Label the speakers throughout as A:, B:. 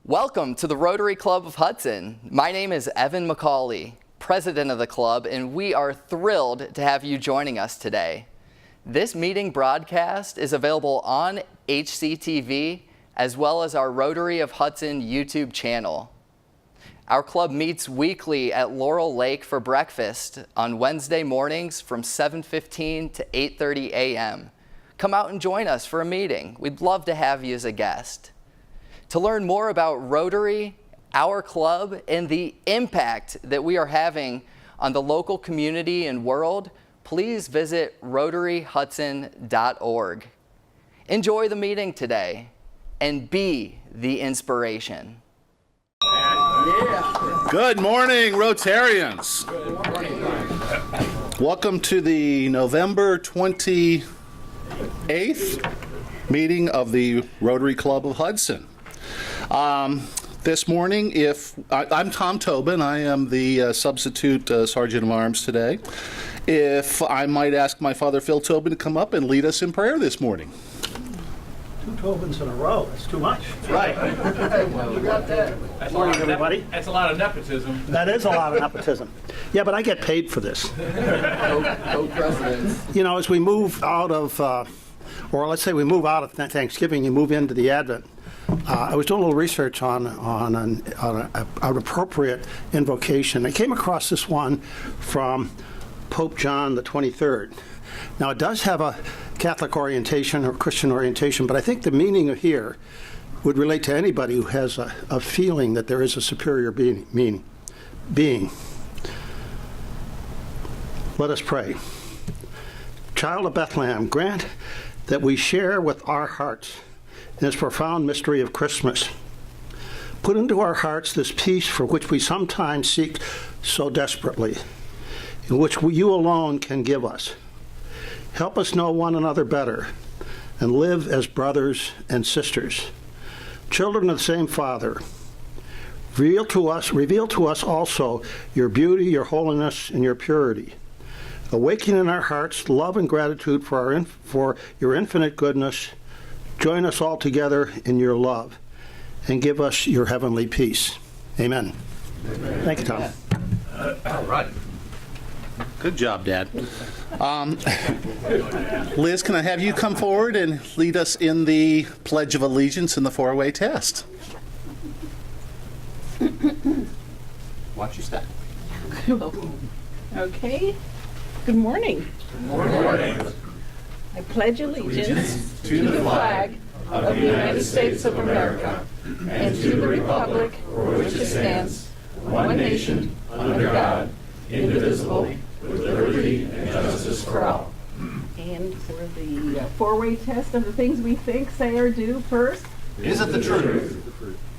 A: Welcome to the Rotary Club of Hudson. My name is Evan McCauley, president of the club, and we are thrilled to have you joining us today. This meeting broadcast is available on HCTV as well as our Rotary of Hudson YouTube channel. Our club meets weekly at Laurel Lake for breakfast on Wednesday mornings from 7:15 to 8:30 a.m. Come out and join us for a meeting. We'd love to have you as a guest. To learn more about Rotary, our club, and the impact that we are having on the local community and world, please visit rotaryhudson.org. Enjoy the meeting today and be the inspiration.
B: Good morning, Rotarians. Welcome to the November 28th meeting of the Rotary Club of Hudson. This morning, I'm Tom Tobin, I am the substitute Sergeant of Arms today. If I might ask my father, Phil Tobin, to come up and lead us in prayer this morning.
C: Two Tobins in a row, that's too much.
B: Right.
C: You got that. Good morning, everybody.
D: That's a lot of nepotism.
C: That is a lot of nepotism. Yeah, but I get paid for this.
A: Co-presidents.
C: You know, as we move out of, or let's say we move out of Thanksgiving, you move into the Advent. I was doing a little research on an appropriate invocation. I came across this one from Pope John the 23rd. Now, it does have a Catholic orientation or Christian orientation, but I think the meaning of here would relate to anybody who has a feeling that there is a superior being. Let us pray. Child of Bethlehem, grant that we share with our hearts in this profound mystery of Christmas. Put into our hearts this peace for which we sometimes seek so desperately, in which you alone can give us. Help us know one another better and live as brothers and sisters, children of the same Father. Reveal to us also your beauty, your holiness, and your purity. Awaken in our hearts love and gratitude for your infinite goodness. Join us all together in your love and give us your heavenly peace. Amen. Amen. Thank you, Tom.
B: All right. Good job, Dad. Liz, can I have you come forward and lead us in the Pledge of Allegiance in the four-way test? Watch your step.
E: Okay. Good morning.
D: Good morning.
E: I pledge allegiance
D: To the flag of the United States of America and to the republic for which it stands, one nation, under God, indivisible, with liberty and justice for all.
E: And for the four-way test of the things we think, say, or do, first.
D: Is it the truth?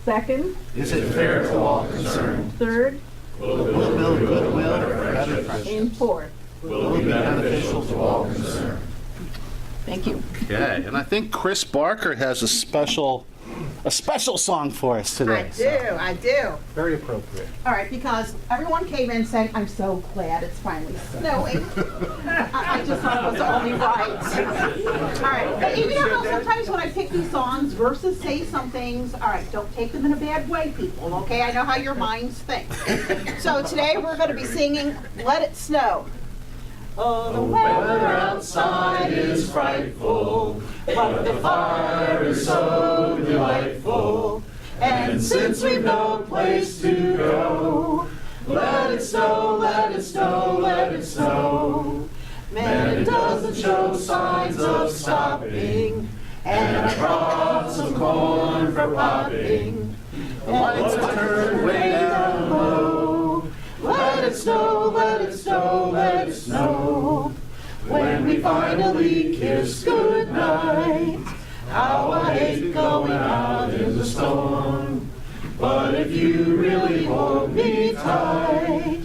E: Second.
D: Is it fair to all concerned?
E: Third.
D: Will it build goodwill or better friendship?
E: And fourth.
D: Will it be beneficial to all concerned?
E: Thank you.
B: Okay, and I think Chris Barker has a special song for us today.
F: I do.
B: Very appropriate.
F: All right, because everyone came in saying, I'm so glad it's finally snowing. I just thought it was only right. All right, but you know how sometimes when I pick these songs, verses say some things, all right, don't take them in a bad way, people, okay? I know how your minds think. So today we're going to be singing Let It Snow. Oh, the weather outside is frightful, but the fire is so delightful. And since we've no place to go, let it snow, let it snow, let it snow. Man, it doesn't show signs of stopping, and I brought some corn for popping. And lights are turned way down low. Let it snow, let it snow, let it snow. When we finally kiss goodnight, how I hate going out in the storm. But if you really hold me tight,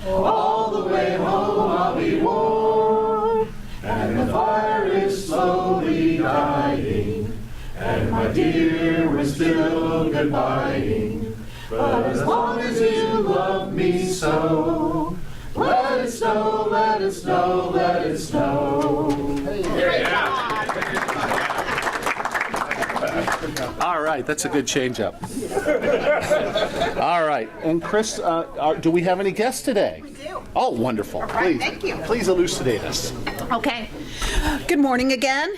F: all the way home I'll be warm. And the fire is slowly dying, and my dear, we're still goodbying. But as long as you love me so, let it snow, let it snow, let it snow. Great job.
B: All right, that's a good change up. All right, and Chris, do we have any guests today?
F: We do.
B: Oh, wonderful.
F: All right,
B: Please,
F: thank you.
B: Please elucidate us.
F: Okay. Good morning again.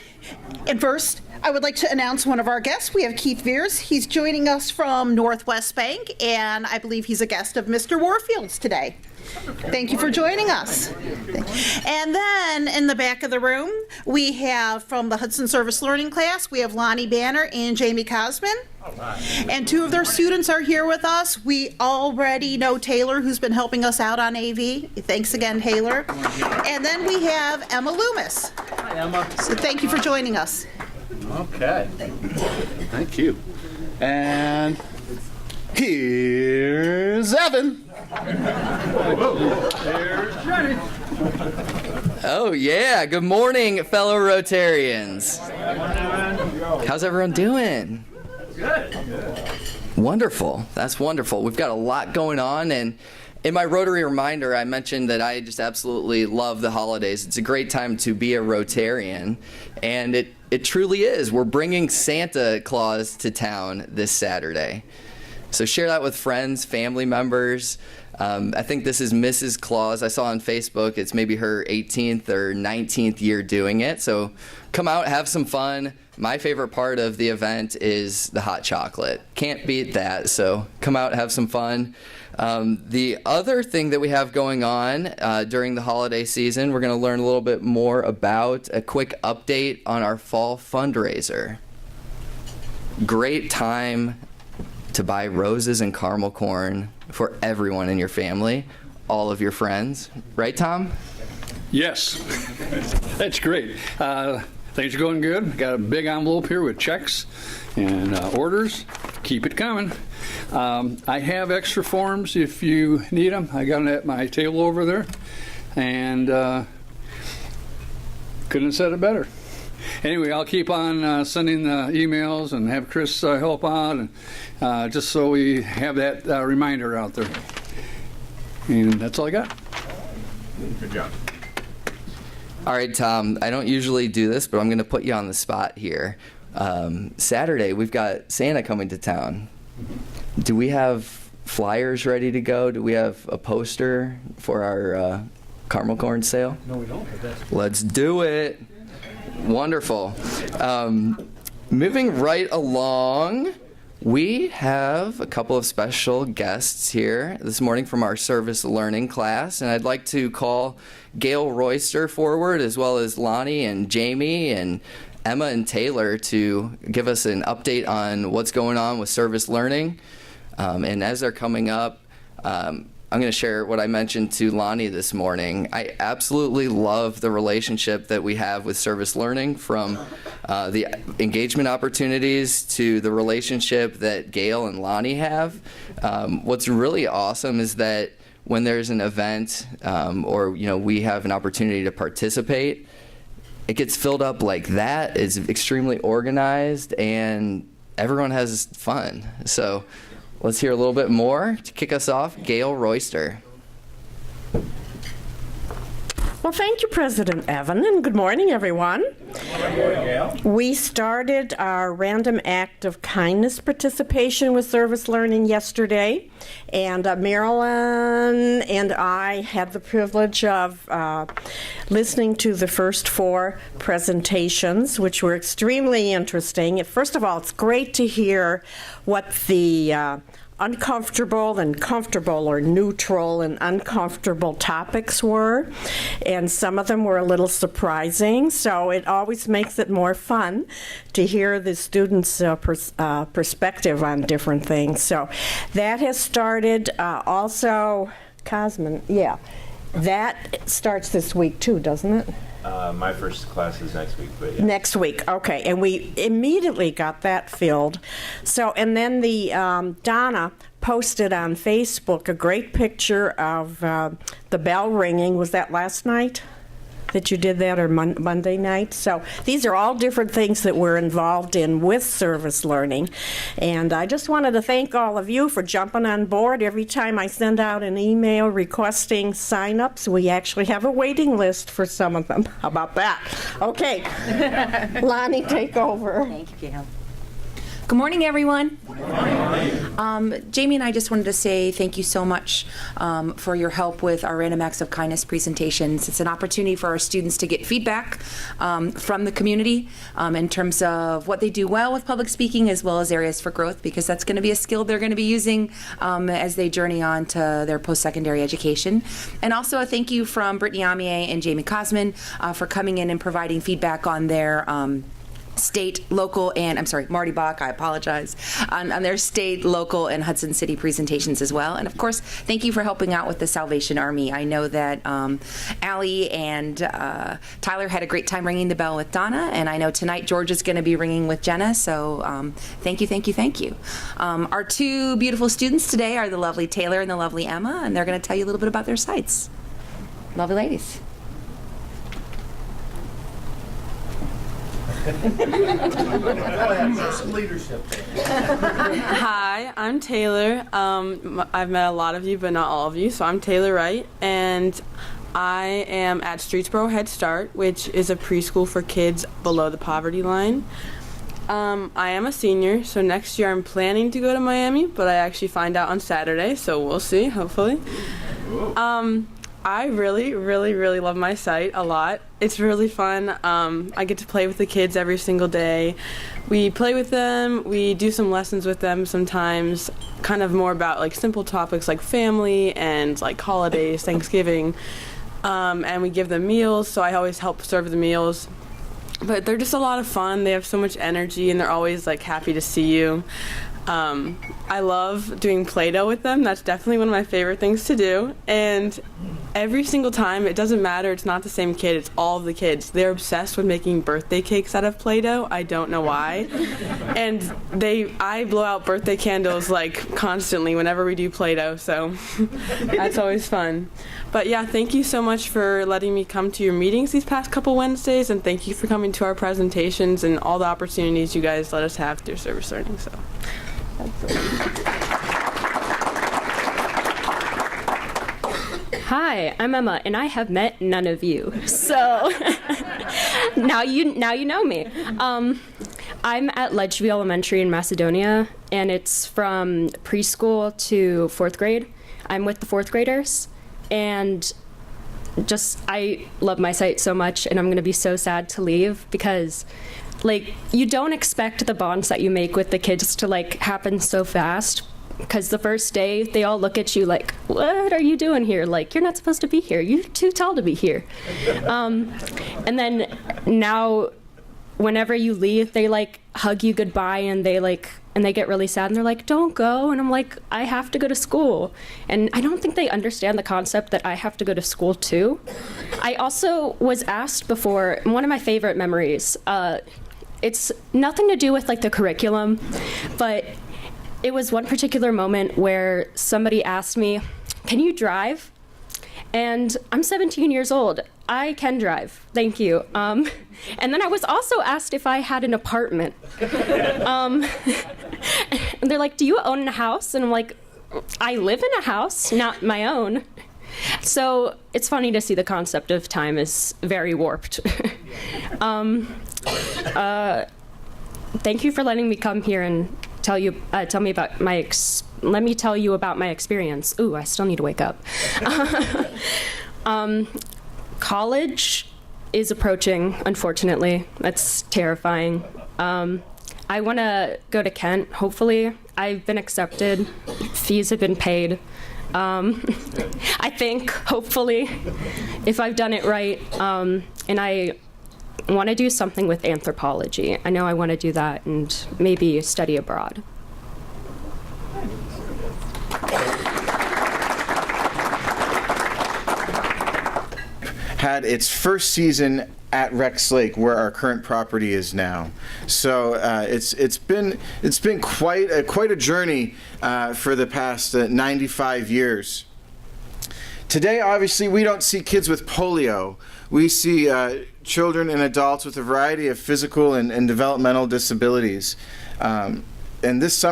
F: And first, I would like to announce one of our guests. We have Keith Veers. He's joining us from Northwest Bank, and I believe he's a guest of Mr. Warfield's today. Thank you for joining us. And then in the back of the room, we have from the Hudson Service Learning class, we have Lonnie Banner and Jamie Cosman. And two of their students are here with us. We already know Taylor, who's been helping us out on AV. Thanks again, Taylor. And then we have Emma Loomis.
B: Hi, Emma.
F: So thank you for joining us.
B: Okay. Thank you. And here's Evan.
A: Oh yeah, good morning, fellow Rotarians. How's everyone doing? Good. Wonderful. That's wonderful. We've got a lot going on, and in my Rotary reminder, I mentioned that I just absolutely love the holidays. It's a great time to be a Rotarian, and it truly is. We're bringing Santa Claus to town this Saturday. So share that with friends, family members. I think this is Mrs. Claus. I saw on Facebook it's maybe her 18th or 19th year doing it. So come out, have some fun. My favorite part of the event is the hot chocolate. Can't beat that. So come out, have some fun. The other thing that we have going on during the holiday season, we're going to learn a little bit more about a quick update on our fall fundraiser. Great time to buy roses and caramel corn for everyone in your family, all of your friends. Right, Tom?
G: Yes, that's great. Things are going good. Got a big envelope here with checks and orders. Keep it coming. I have extra forms if you need them. I got them at my table over there. And couldn't have said it better. Anyway, I'll keep on sending emails and have Chris help out, and just so we have that reminder out there. And that's all I got.
H: Good job.
A: All right, Tom, I don't usually do this, but I'm going to put you on the spot here. Saturday, we've got Santa coming to town. Do we have flyers ready to go? Do we have a poster for our caramel corn sale?
G: No, we don't.
A: Let's do it. Wonderful. Moving right along, we have a couple of special guests here this morning from our service learning class, and I'd like to call Gail Royster forward, as well as Lonnie and Jamie and Emma and Taylor, to give us an update on what's going on with service learning. And as they're coming up, I'm going to share what I mentioned to Lonnie this morning. I absolutely love the relationship that we have with service learning, from the engagement opportunities to the relationship that Gail and Lonnie have. What's really awesome is that when there's an event or we have an opportunity to participate, it gets filled up like that. It's extremely organized and everyone has fun. So let's hear a little bit more. To kick us off, Gail Royster.
I: Well, thank you, President Evan, and good morning, everyone.
H: Good morning, Gail.
I: We started our random act of kindness participation with service learning yesterday, and Marilyn and I had the privilege of listening to the first 4 presentations, which were extremely interesting. First of all, it's great to hear what the uncomfortable and comfortable, or neutral and uncomfortable topics were, and some of them were a little surprising, so it always makes it more fun to hear the students' perspective on different things. So that has started. Also, Cosman, that starts this week too, doesn't it?
H: My first class is next week, but yeah.
I: Next week, okay. And we immediately got that filled. So, and then the Donna posted on Facebook a great picture of the bell ringing. Was that last night that you did that, or Monday night? So these are all different things that we're involved in with service learning. And I just wanted to thank all of you for jumping on board. Every time I send out an email requesting sign-ups, we actually have a waiting list for some of them. How about that? Okay. Lonnie, take over.
J: Thank you, Gail. Good morning, everyone. Jamie and I just wanted to say thank you so much for your help with our Random Acts of Kindness presentations. It's an opportunity for our students to get feedback from the community in terms of what they do well with public speaking as well as areas for growth, because that's going to be a skill they're going to be using as they journey on to their post-secondary education. And also a thank you from Brittany Amier and Jamie Cosman for coming in and providing feedback on their state, local, and Marty Bach, I apologize, on their state, local, and Hudson City presentations as well. And of course, thank you for helping out with the Salvation Army. I know that Allie and Tyler had a great time ringing the bell with Donna, and I know tonight George is going to be ringing with Jenna, so thank you, thank you, thank you. Our two beautiful students today are the lovely Taylor and the lovely Emma, and they're going to tell you a little bit about their sites. Lovely ladies.
K: Hi, I'm Taylor. I've met a lot of you, but not all of you. So I'm Taylor Wright, and I am at Streetsboro Head Start, which is a preschool for kids below the poverty line. I am a senior, so next year I'm planning to go to Miami, but I actually find out on Saturday, so we'll see, hopefully. I really, really, really love my site a lot. It's really fun. I get to play with the kids every single day. We play with them, we do some lessons with them sometimes, kind of more about like simple topics like family and like holidays, Thanksgiving, and we give them meals, so I always help serve the meals. But they're just a lot of fun. They have so much energy and they're always like happy to see you. I love doing Play-Doh with them. That's definitely one of my favorite things to do. And every single time, it doesn't matter, it's not the same kid, it's all of the kids. They're obsessed with making birthday cakes out of Play-Doh. I don't know why. And I blow out birthday candles like constantly whenever we do Play-Doh, so that's always fun. But yeah, thank you so much for letting me come to your meetings these past couple Wednesdays, and thank you for coming to our presentations and all the opportunities you guys let us have through service learning. So.
L: Hi, I'm Emma, and I have met none of you. So now you know me. I'm at Ledgeview Elementary in Macedonia, and it's from preschool to 4th grade. I'm with the 4th graders, and I love my site so much, and I'm going to be so sad to leave because you don't expect the bonds that you make with the kids to happen so fast, because the first day they all look at you like, what are you doing here? You're not supposed to be here. You're too tall to be here. And then now whenever you leave, they hug you goodbye, and they get really sad, and they're like, don't go. And I'm like, I have to go to school. And I don't think they understand the concept that I have to go to school too. I also was asked before, one of my favorite memories, it's nothing to do with the curriculum, but it was one particular moment where somebody asked me, can you drive? And I'm 17 years old. I can drive, thank you. And then I was also asked if I had an apartment. And they're like, do you own a house? And I'm like, I live in a house, not my own. So it's funny to see the concept of time is very warped. Thank you for letting me come here and tell me about let me tell you about my experience. Ooh, I still need to wake up. College is approaching, unfortunately. That's terrifying. I want to go to Kent, hopefully. I've been accepted. Fees have been paid. I think, hopefully, if I've done it right. And I want to do something with anthropology. I know I want to do that and maybe study abroad.
M: Had its first season at Rex Lake, where our current property is now. So it's been quite a journey for the past 95 years. Today, obviously, we don't see kids with polio. We see children and adults with a variety of physical and developmental disabilities. And this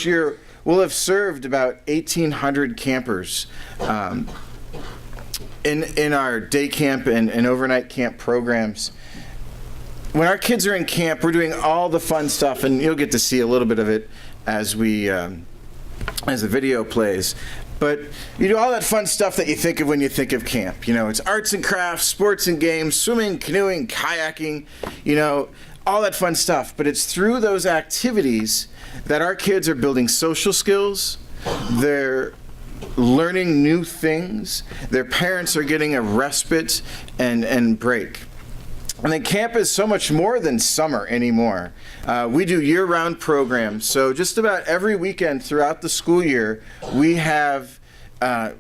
M: year, we'll have served about 1,800 campers in our day camp and overnight camp programs. when our kids are in camp, we're doing all the fun stuff, and you'll get to see a little bit of it as as the video plays. But you do all that fun stuff that you think of when you think of camp. You know, it's arts and crafts, sports and games, swimming, canoeing, kayaking, you know, all that fun stuff. But it's through those activities that our kids are building social skills, they're learning new things, their parents are getting a respite and break. And then camp is so much more than summer anymore. We do year-round programs, so just about every weekend throughout the school year, we have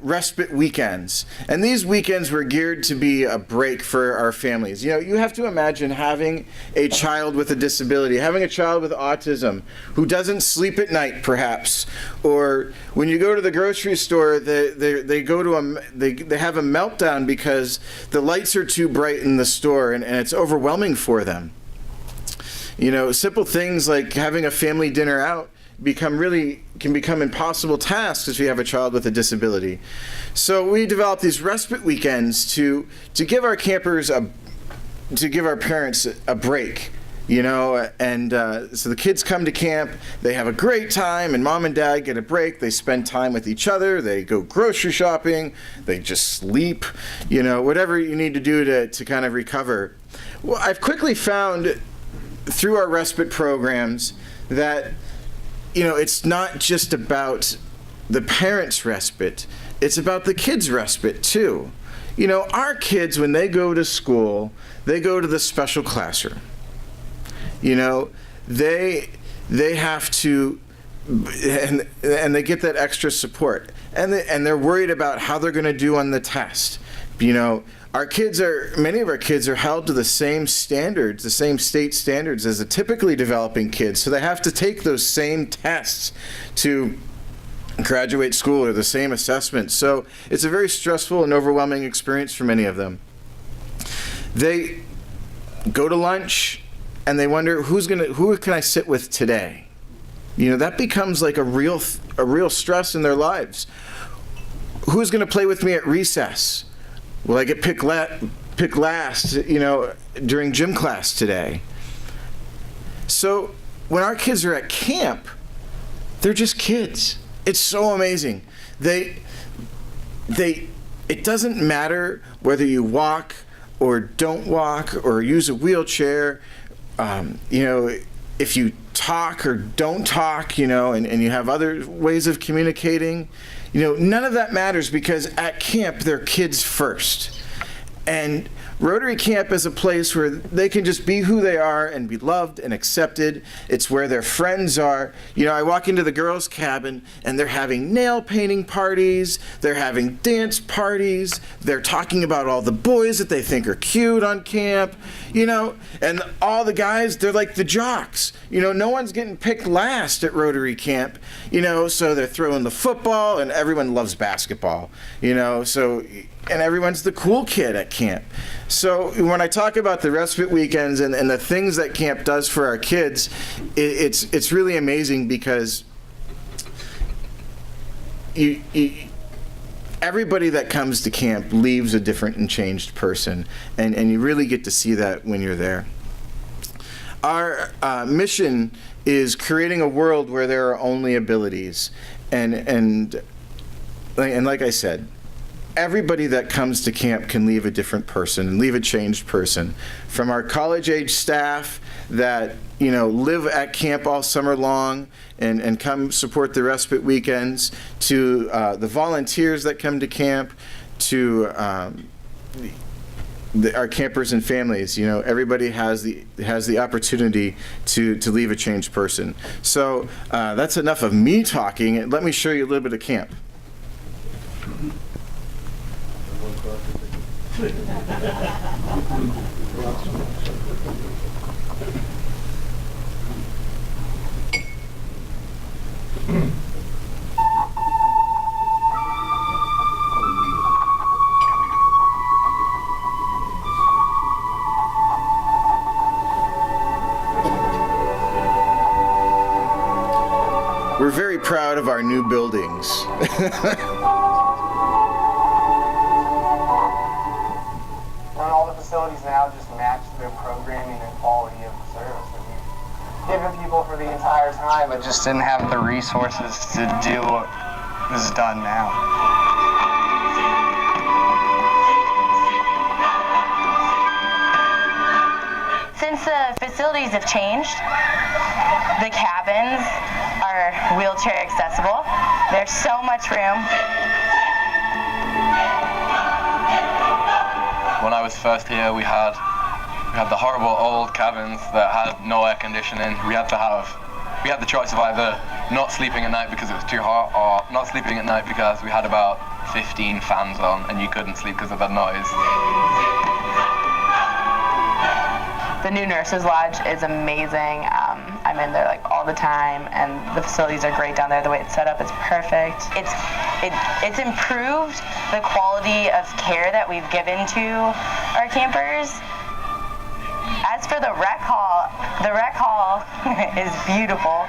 M: respite weekends. And these weekends were geared to be a break for our families. You know, you have to imagine having a child with a disability, having a child with autism who doesn't sleep at night, perhaps, or when you go to the grocery store, they have a meltdown because the lights are too bright in the store and it's overwhelming for them. You know, simple things like having a family dinner out can become impossible tasks if you have a child with a disability. So we developed these respite weekends to give our campers to give our parents a break, you know, and so the kids come to camp, they have a great time, and mom and dad get a break, they spend time with each other, they go grocery shopping, they just sleep, you know, whatever you need to do to kind of recover. Well, I've quickly found through our respite programs that, you know, it's not just about the parents' respite, it's about the kids' respite too. You know, our kids, when they go to school, they go to the special classroom. You know, they have to, and they get that extra support. And they're worried about how they're going to do on the test. You know, many of our kids are held to the same standards, the same state standards as the typically developing kids. So they have to take those same tests to graduate school, or the same assessments. So it's a very stressful and overwhelming experience for many of them. They go to lunch and they wonder, who can I sit with today? You know, that becomes like a real stress in their lives. Who's going to play with me at recess? Will I get picked last, you know, during gym class today? So when our kids are at camp, they're just kids. It's so amazing. It doesn't matter whether you walk or don't walk or use a wheelchair, you know, if you talk or don't talk, you know, and you have other ways of communicating. You know, none of that matters, because at camp, they're kids first. And Rotary Camp is a place where they can just be who they are and be loved and accepted. It's where their friends are. You know, I walk into the girls' cabin and they're having nail painting parties, they're having dance parties, they're talking about all the boys that they think are cute on camp, you know, and all the guys, they're like the jocks. You know, no one's getting picked last at Rotary Camp, you know, so they're throwing the football, and everyone loves basketball, you know, so, and everyone's the cool kid at camp. So when I talk about the respite weekends and the things that camp does for our kids, it's really amazing, because everybody that comes to camp leaves a different and changed person, and you really get to see that when you're there. Our mission is creating a world where there are only abilities, and like I said, everybody that comes to camp can leave a different person and leave a changed person. From our college-age staff that, you know, live at camp all summer long and come support the respite weekends, to the volunteers that come to camp, to our campers and families. You know, everybody has the opportunity to leave a changed person. So that's enough of me talking. Let me show you a little bit of camp. We're very proud of our new buildings.
N: All the facilities now just match the good programming and quality of the service that we've given people for the entire time, but just didn't have the resources to do what is done now.
O: Since the facilities have changed, the cabins are wheelchair accessible. There's so much room.
P: When I was first here, we had the horrible old cabins that had no air conditioning. We had the choice of either not sleeping at night because it was too hot, or not sleeping at night because we had about 15 fans on and you couldn't sleep because of the noise.
O: The new Nurses Lodge is amazing. I'm in there like all the time, and the facilities are great down there. The way it's set up is perfect. It's improved the quality of care that we've given to our campers. As for the rec hall is beautiful.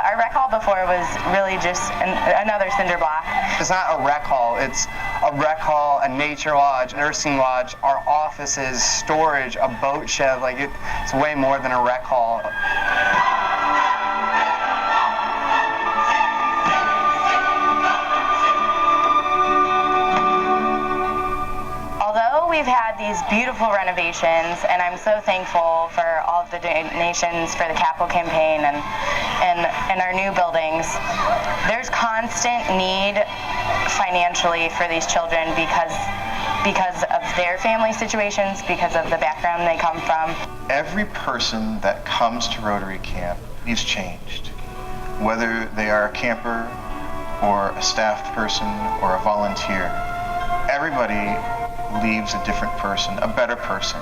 O: Our rec hall before was really just another cinder block.
N: It's not a rec hall, it's a rec hall, a nature lodge, nursing lodge, our offices, storage, a boat shed. Like it's way more than a rec hall.
O: We've had these beautiful renovations, and I'm so thankful for all of the donations for the capital campaign and our new buildings. There's constant need financially for these children because of their family situations, because of the background they come from.
M: Every person that comes to Rotary Camp is changed, whether they are a camper or a staff person or a volunteer. Everybody leaves a different person, a better person.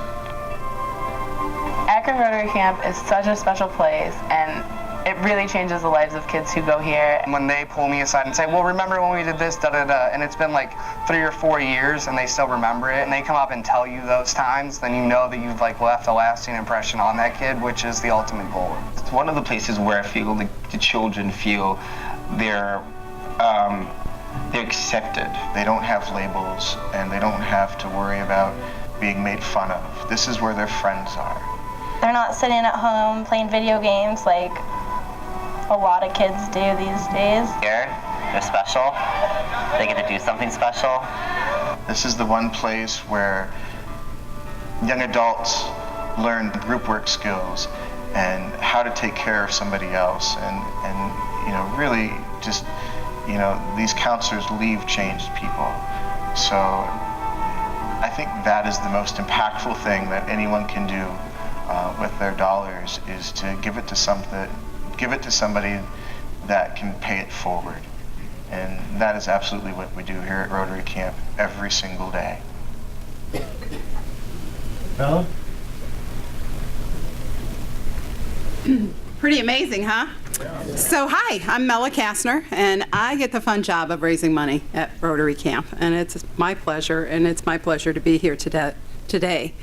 O: Akron Rotary Camp is such a special place, and it really changes the lives of kids who go here.
N: When they pull me aside and say, well, remember when we did this, da-da-da, and it's been like 3 or 4 years and they still remember it, and they come up and tell you those times, then you know that you've like left a lasting impression on that kid, which is the ultimate goal.
Q: It's one of the places where I feel the children feel they're accepted.
M: They don't have labels, and they don't have to worry about being made fun of. This is where their friends are.
O: They're not sitting at home playing video games like a lot of kids do these days.
Q: Here, they're special. They get to do something special.
M: This is the one place where young adults learn group work skills and how to take care of somebody else, and really just these counselors leave changed people. So I think that is the most impactful thing that anyone can do with their dollars, is to give it to somebody that can pay it forward. And that is absolutely what we do here at Rotary Camp every single day.
R: Bella?
S: Pretty amazing, huh? So hi, I'm Mela Kastner, and I get the fun job of raising money at Rotary Camp, and it's my pleasure, to be here today.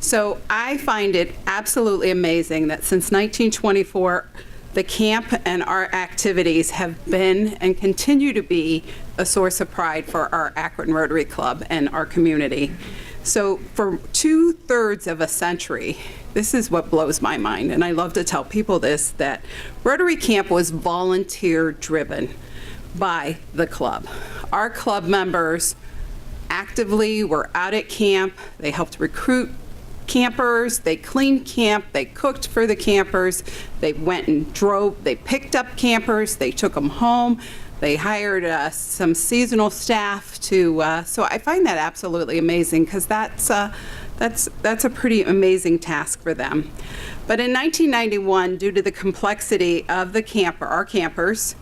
S: So I find it absolutely amazing that since 1924, the camp and our activities have been and continue to be a source of pride for our Akron Rotary Club and our community. So for 2/3 of a century, this is what blows my mind, and I love to tell people this, that Rotary Camp was volunteer driven by the club. Our club members actively were out at camp. They helped recruit campers, they cleaned camp, they cooked for the campers, they went and they picked up campers, they took them home. They hired some seasonal staff to, so I find that absolutely amazing, because that's a pretty amazing task for them. But in 1991, due to the complexity of our campers,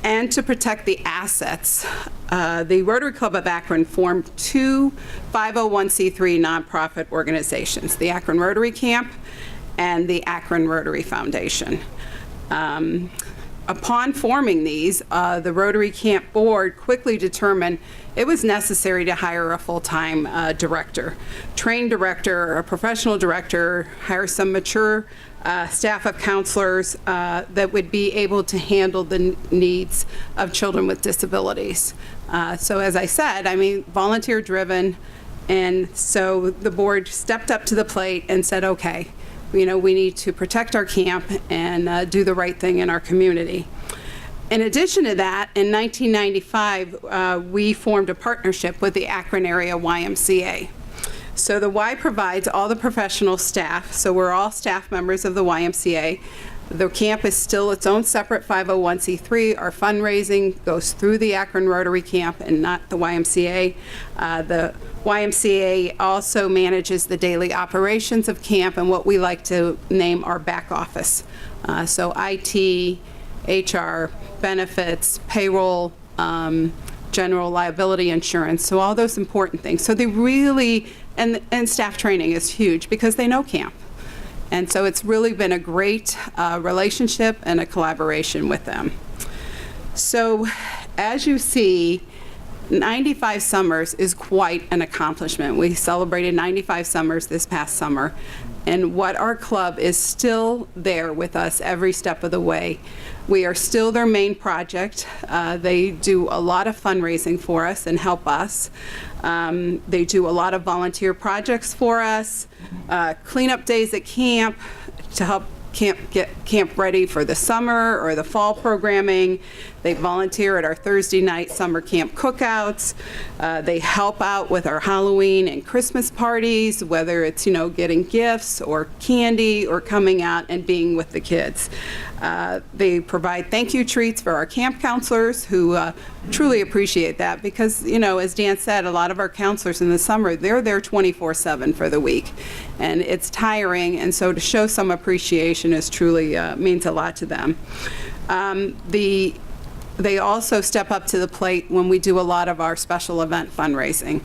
S: and to protect the assets, the Rotary Club of Akron formed 2 501c3 nonprofit organizations, the Akron Rotary Camp and the Akron Rotary Foundation. Upon forming these, the Rotary Camp Board quickly determined it was necessary to hire a full-time director, trained director, a professional director, hire some mature staff of counselors that would be able to handle the needs of children with disabilities. So as I said, volunteer-driven, And so the board stepped up to the plate and said, okay, we need to protect our camp and do the right thing in our community. In addition to that, in 1995, we formed a partnership with the Akron Area YMCA. So the Y provides all the professional staff, so we're all staff members of the YMCA. The camp is still its own separate 501c3. Our fundraising goes through the Akron Rotary Camp and not the YMCA. The YMCA also manages the daily operations of camp and what we like to name our back office. So IT, HR, benefits, payroll, general liability insurance, so all those important things. So they really, and staff training is huge because they know camp. And so it's really been a great relationship and a collaboration with them. So as you see, 95 summers is quite an accomplishment. We celebrated 95 summers this past summer. And what our club is still there with us every step of the way. We are still their main project. They do a lot of fundraising for us and help us. They do a lot of volunteer projects for us, cleanup days at camp to help get camp ready for the summer or the fall programming. They volunteer at our Thursday night summer camp cookouts. They help out with our Halloween and Christmas parties, whether it's, getting gifts or candy or coming out and being with the kids. They provide thank you treats for our camp counselors who truly appreciate that because, as Dan said, a lot of our counselors in the summer, they're there 24/7 for the week. And it's tiring, and so to show some appreciation is truly means a lot to them. They also step up to the plate when we do a lot of our special event fundraising.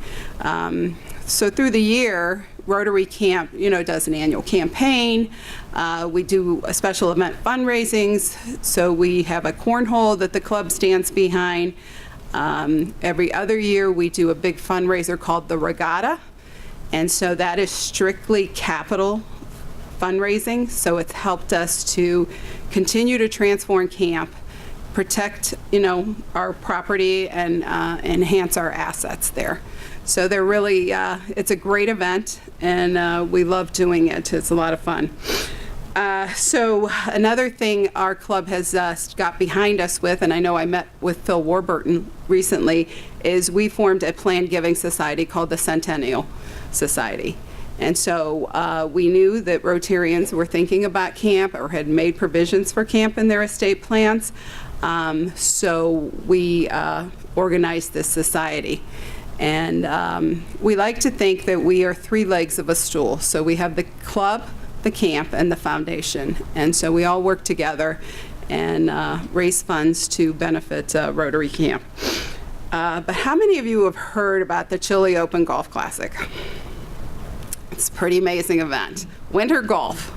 S: So through the year, Rotary Camp, does an annual campaign. We do a special event fundraisings. So we have a cornhole that the club stands behind. Every other year, we do a big fundraiser called the Regatta. And so that is strictly capital fundraising. So it's helped us to continue to transform camp, protect, our property and enhance our assets there. So they're really, it's a great event, and we love doing it. It's a lot of fun. So another thing our club has got behind us with, and I know I met with Phil Warburton recently, is we formed a planned giving society called the Centennial Society. And so we knew that Rotarians were thinking about camp or had made provisions for camp in their estate plans. So we organized this society. And we like to think that we are three legs of a stool. So we have the club, the camp, and the foundation. And so we all work together and raise funds to benefit Rotary Camp. But how many of you have heard about the Chile Open Golf Classic? It's a pretty amazing event. Winter golf.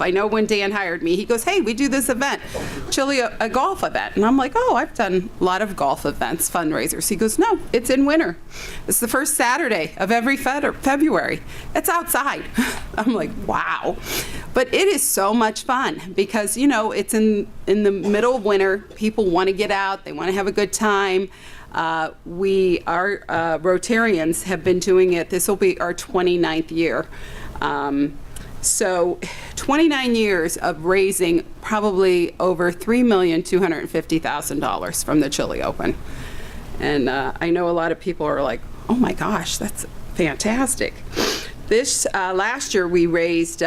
S: I know when Dan hired me, he goes, hey, we do this event, Chile, a golf event. And I'm like, oh, I've done a lot of golf events, fundraisers. He goes, no, it's in winter. It's the first Saturday of every February. It's outside. I'm like, wow. But it is so much fun because, it's in the middle of winter. People want to get out. They want to have a good time. Our Rotarians have been doing it. This will be our 29th year. So 29 years of raising probably over $3,250,000 from the Chile Open. And I know a lot of people are like, oh my gosh, that's fantastic. This last year we raised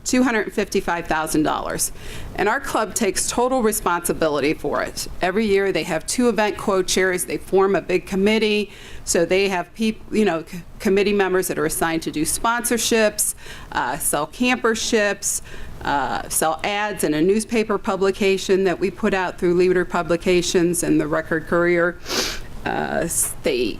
S: $255,000. And our club takes total responsibility for it. Every year they have 2 event co-chairs. They form a big committee. So they have people, committee members that are assigned to do sponsorships, sell camperships, sell ads in a newspaper publication that we put out through Leader Publications and the Record Courier. They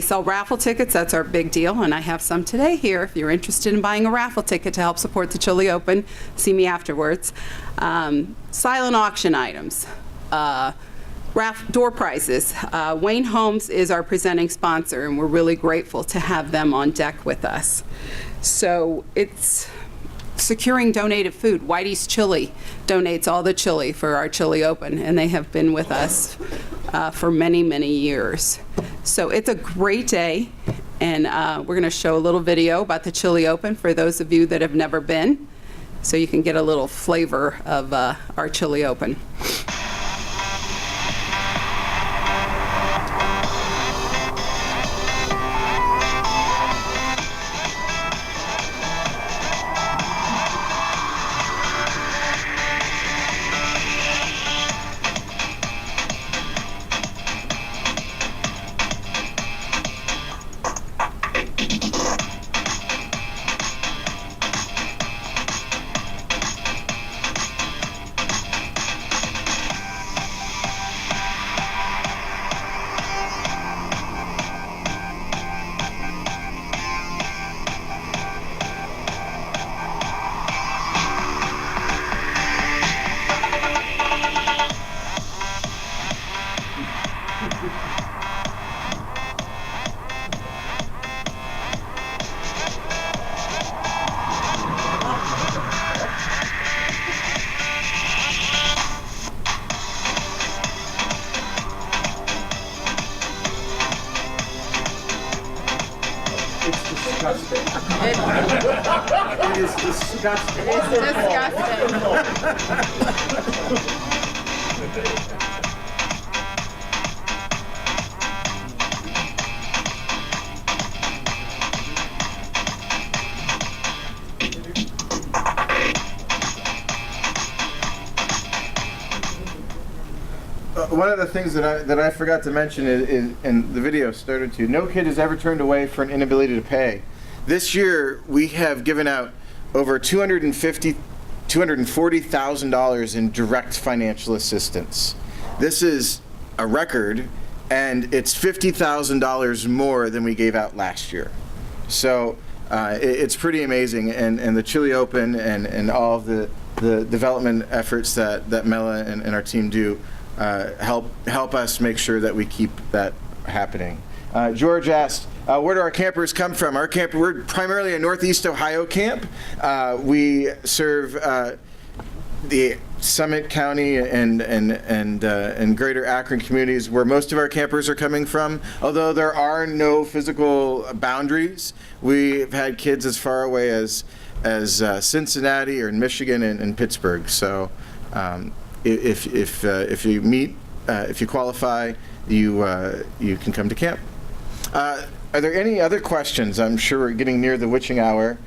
S: sell raffle tickets. That's our big deal, and I have some today here. If you're interested in buying a raffle ticket to help support the Chile Open, see me afterwards. Silent auction items, door prizes. Wayne Homes is our presenting sponsor, and we're really grateful to have them on deck with us. So it's securing donated food. Whitey's Chili donates all the chili for our Chile Open, and they have been with us for many, many years. So it's a great day, and we're going to show a little video about the Chili Open for those of you that have never been, so you can get a little flavor of our Chili Open.
M: It is disgusting.
S: It's disgusting.
M: One of the things that I forgot to mention is, and the video started to, no kid has ever turned away for an inability to pay. This year, we have given out over $240,000 in direct financial assistance. This is a record, and it's $50,000 more than we gave out last year. So it's pretty amazing, and the Chili Open and all of the development efforts that Mela and our team do help us make sure that we keep that happening. George asked, where do our campers come from? We're primarily a Northeast Ohio camp. We serve the Summit County and Greater Akron communities where most of our campers are coming from. Although there are no physical boundaries, we've had kids as far away as Cincinnati or in Michigan and Pittsburgh. So if you meet, if you qualify, you can come to camp. Are there any other questions? I'm sure we're getting near the witching hour,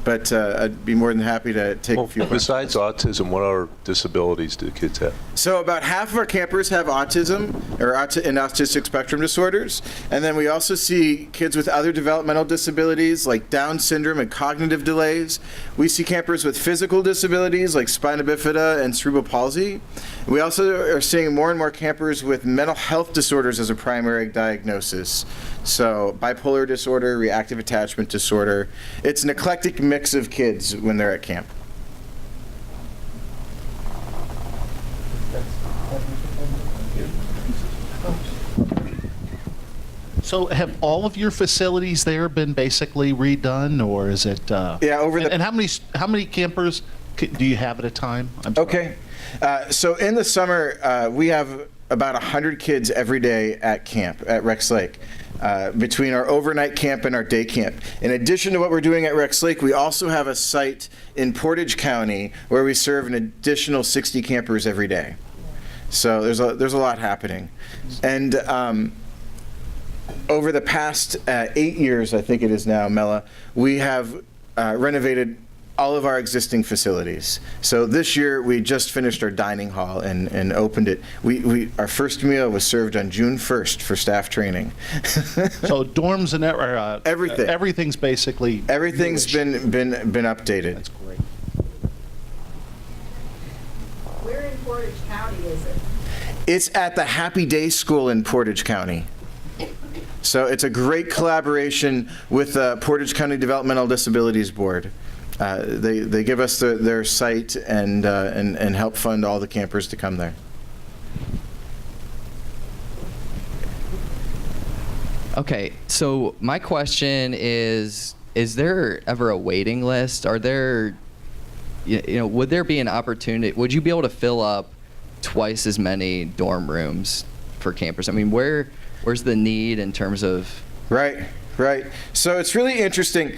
M: but I'd be more than happy to take a few questions.
R: Besides autism, what other disabilities do kids have?
M: So about half of our campers have autism or and autistic spectrum disorders. And then we also see kids with other developmental disabilities like Down syndrome and cognitive delays. We see campers with physical disabilities like spina bifida and cerebral palsy. We also are seeing more and more campers with mental health disorders as a primary diagnosis. So bipolar disorder, reactive attachment disorder. It's an eclectic mix of kids when they're at camp.
B: So have all of your facilities there been basically redone, or is it?
M: Yeah, over the.
B: And how many campers do you have at a time?
M: Okay, so in the summer we have about 100 kids every day at camp at Rex Lake. Between our overnight camp and our day camp. In addition to what we're doing at Rex Lake, we also have a site in Portage County where we serve an additional 60 campers every day. So there's a lot happening. And over the past 8 years, I think it is now, Mela, we have renovated all of our existing facilities. So this year we just finished our dining hall and opened it. Our first meal was served on June 1st for staff training.
B: So dorms and
M: everything.
B: Everything's basically
M: everything's been updated.
B: That's great.
F: Where in Portage County is it?
M: It's at the Happy Day School in Portage County. So it's a great collaboration with the Portage County Developmental Disabilities Board. They give us their site and help fund all the campers to come there.
A: Okay, so my question is there ever a waiting list? Are there, would there be an opportunity, would you be able to fill up twice as many dorm rooms for campers? I mean, where where's the need in terms of?
M: Right. So it's really interesting.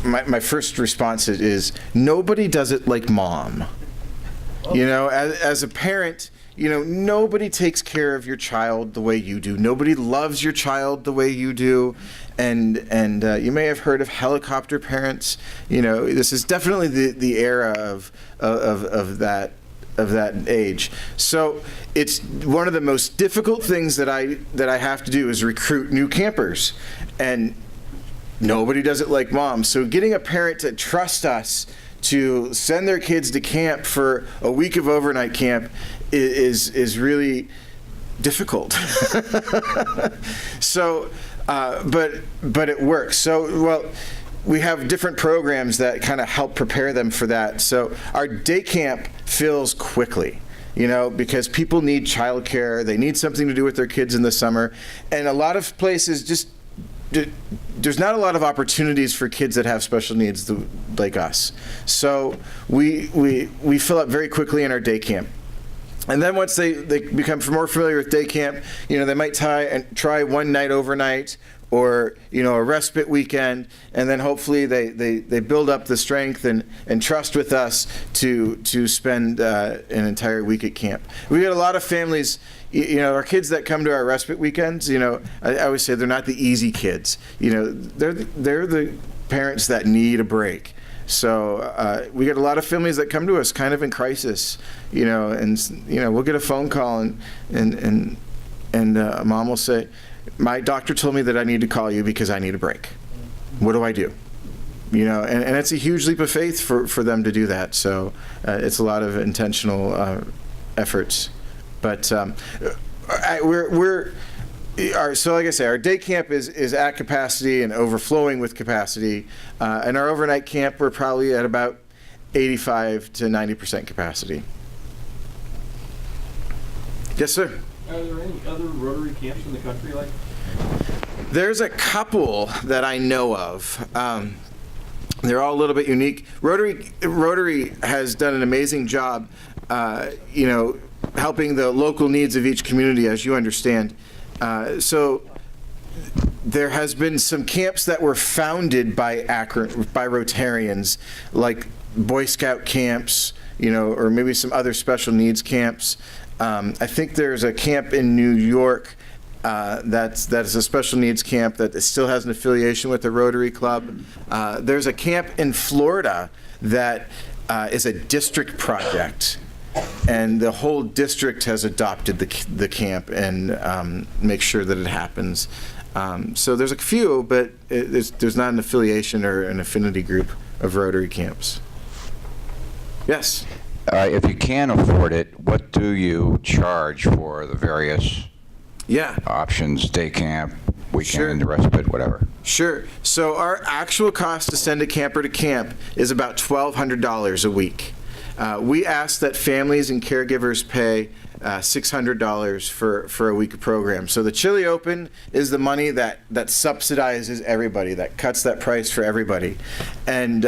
M: My first response is nobody does it like mom. You know, as a parent, you know, nobody takes care of your child the way you do. Nobody loves your child the way you do. And you may have heard of helicopter parents. You know, this is definitely the era of that age. So it's one of the most difficult things that I have to do is recruit new campers, and nobody does it like mom. So getting a parent to trust us to send their kids to camp for a week of overnight camp is really difficult. So, but it works. So, well, we have different programs that kind of help prepare them for that. So our day camp fills quickly, you know, because people need childcare. They need something to do with their kids in the summer. And a lot of places just, there's not a lot of opportunities for kids that have special needs like us. So we fill up very quickly in our day camp. And then once they become more familiar with day camp, you know, they might try one night overnight, or, you know, a respite weekend, and then hopefully they build up the strength and trust with us to spend an entire week at camp. We get a lot of families, you know, our kids that come to our respite weekends, you know, I always say they're not the easy kids. You know, they're the parents that need a break. So we get a lot of families that come to us kind of in crisis, you know, and, you know, we'll get a phone call and mom will say, my doctor told me that I need to call you because I need a break. What do I do? You know, and it's a huge leap of faith for them to do that. So it's a lot of intentional efforts. But so like I say, our day camp is at capacity and overflowing with capacity. And our overnight camp, we're probably at about 85 to 90% capacity. Yes, sir.
T: Are there any other Rotary camps in the country like that?
M: There's a couple that I know of. They're all a little bit unique. Rotary has done an amazing job, you know, helping the local needs of each community, as you understand. So there has been some camps that were founded by Rotarians, like Boy Scout camps, you know, or maybe some other special needs camps. I think there's a camp in New York that's a special needs camp that still has an affiliation with the Rotary Club. There's a camp in Florida that is a district project, and the whole district has adopted the camp and make sure that it happens. So there's a few, but there's not an affiliation or an affinity group of Rotary camps. Yes?
U: If you can afford it, what do you charge for the various options, day camp, weekend, respite, whatever?
M: Sure. So our actual cost to send a camper to camp is about $1,200 a week. We ask that families and caregivers pay $600 for a week of program. So the Chili Open is the money that subsidizes everybody, that cuts that price for everybody. And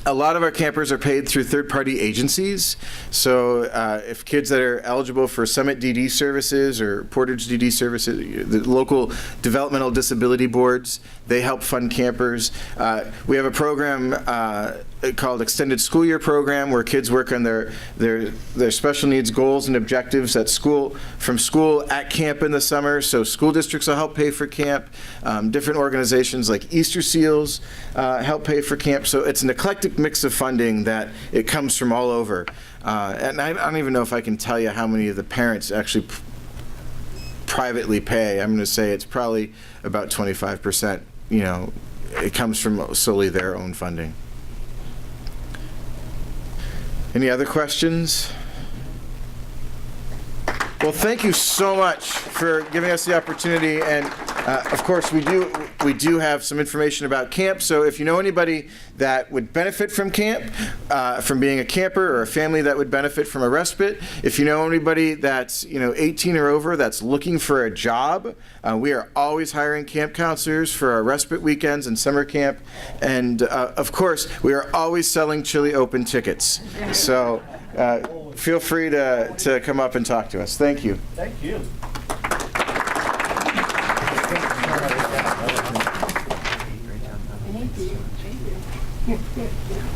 M: a lot of our campers are paid through third-party agencies. So if kids that are eligible for Summit DD services or Portage DD services, the local developmental disability boards, they help fund campers. We have a program called Extended School Year Program, where kids work on their special needs goals and objectives at school, from school at camp in the summer. So school districts will help pay for camp. Different organizations like Easter Seals help pay for camp. So it's an eclectic mix of funding that it comes from all over. And I don't even know if I can tell you how many of the parents actually privately pay. I'm going to say it's probably about 25%. You know, it comes from solely their own funding. Any other questions? Well, thank you so much for giving us the opportunity, and Of course, we do have some information about camp, so if you know anybody that would benefit from camp, from being a camper, or a family that would benefit from a respite, if you know anybody that's 18 or over that's looking for a job, we are always hiring camp counselors for our respite weekends and summer camp, and of course, we are always selling Chili Open tickets. So feel free to come up and talk to us. Thank you.
T: Thank you.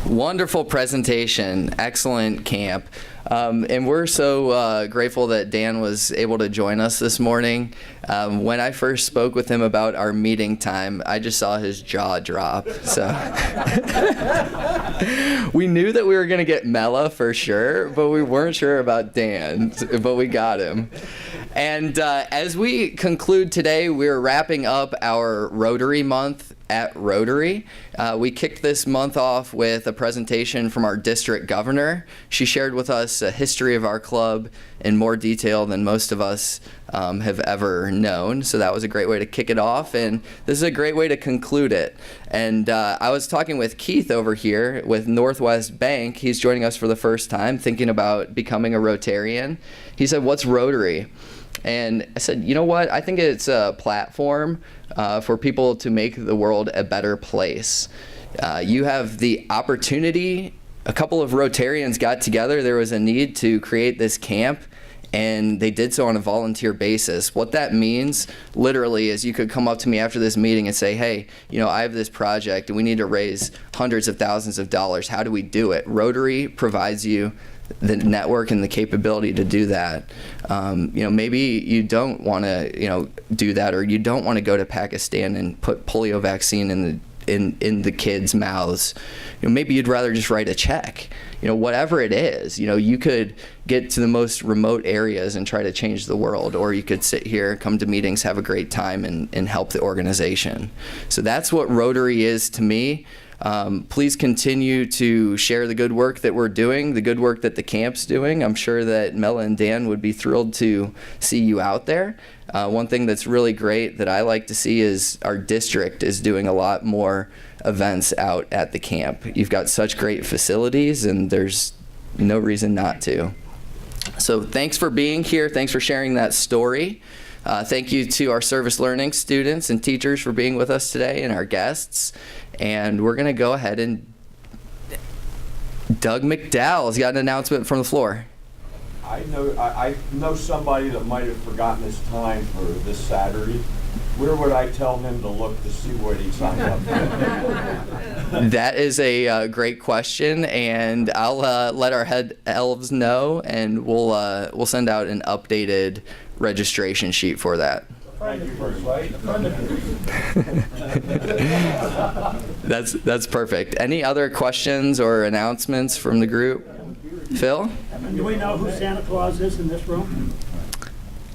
A: Wonderful presentation, excellent camp. And we're so grateful that Dan was able to join us this morning. When I first spoke with him about our meeting time, I just saw his jaw drop. So we knew that we were going to get Mela for sure, but we weren't sure about Dan, but we got him. And as we conclude today, we're wrapping up our Rotary month at Rotary. We kicked this month off with a presentation from our district governor. She shared with us a history of our club in more detail than most of us have ever known. So that was a great way to kick it off, and this is a great way to conclude it. And I was talking with Keith over here with Northwest Bank. He's joining us for the first time, thinking about becoming a Rotarian. He said, "What's Rotary?" And I said, you know what? I think it's a platform for people to make the world a better place. You have the opportunity. A couple of Rotarians got together. There was a need to create this camp, and they did so on a volunteer basis. What that means, literally, is you could come up to me after this meeting and say, hey, I have this project, and we need to raise hundreds of thousands of dollars. How do we do it? Rotary provides you the network and the capability to do that. Maybe you don't want to, do that, or you don't want to go to Pakistan and put polio vaccine in the kids' mouths. Maybe you'd rather just write a check. Whatever it is, you could get to the most remote areas and try to change the world, or you could sit here, come to meetings, have a great time, and help the organization. So that's what Rotary is to me. Please continue to share the good work that we're doing, the good work that the camp's doing. I'm sure that Mela and Dan would be thrilled to see you out there. One thing that's really great that I like to see is our district is doing a lot more events out at the camp. You've got such great facilities, and there's no reason not to. So thanks for being here. Thanks for sharing that story. Thank you to our service learning students and teachers for being with us today, and our guests. And we're going to go ahead and Doug McDowell's got an announcement from the floor.
C: I know somebody that might have forgotten his time for this Saturday. Where would I tell him to look to see what he signed up for?
A: That is a great question, and I'll let our head elves know, and we'll send out an updated registration sheet for that. That's perfect. Any other questions or announcements from the group? Phil?
V: Do we know who Santa Claus is in this room?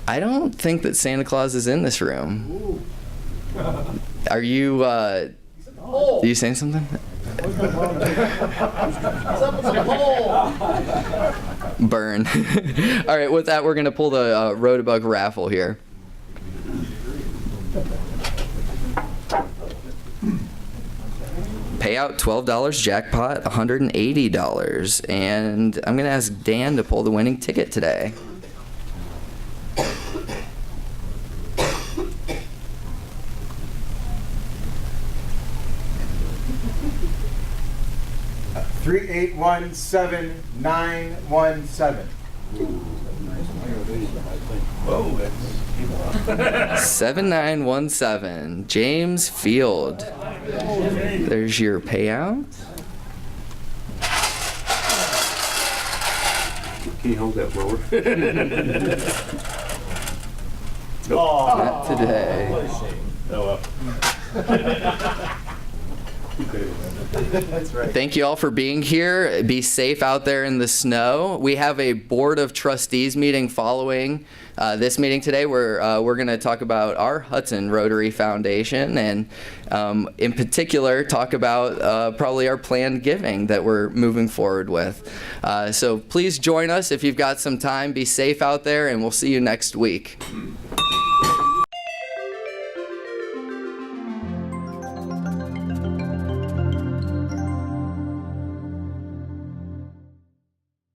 A: I don't think that Santa Claus is in this room. Are you saying something? Burn. All right, with that, we're going to pull the Rotobug raffle here. Payout $12, jackpot $180. And I'm going to ask Dan to pull the winning ticket today.
M: $3817917.
C: Whoa, that's
A: 7917, James Field. There's your payout.
T: Can you hold that forward?
A: Not today.
T: Oh, well. That's right.
A: Thank you all for being here. Be safe out there in the snow. We have a Board of Trustees meeting following this meeting today, where we're going to talk about our Hudson Rotary Foundation, and in particular talk about probably our planned giving that we're moving forward with. So please join us if you've got some time. Be safe out there, and we'll see you next week.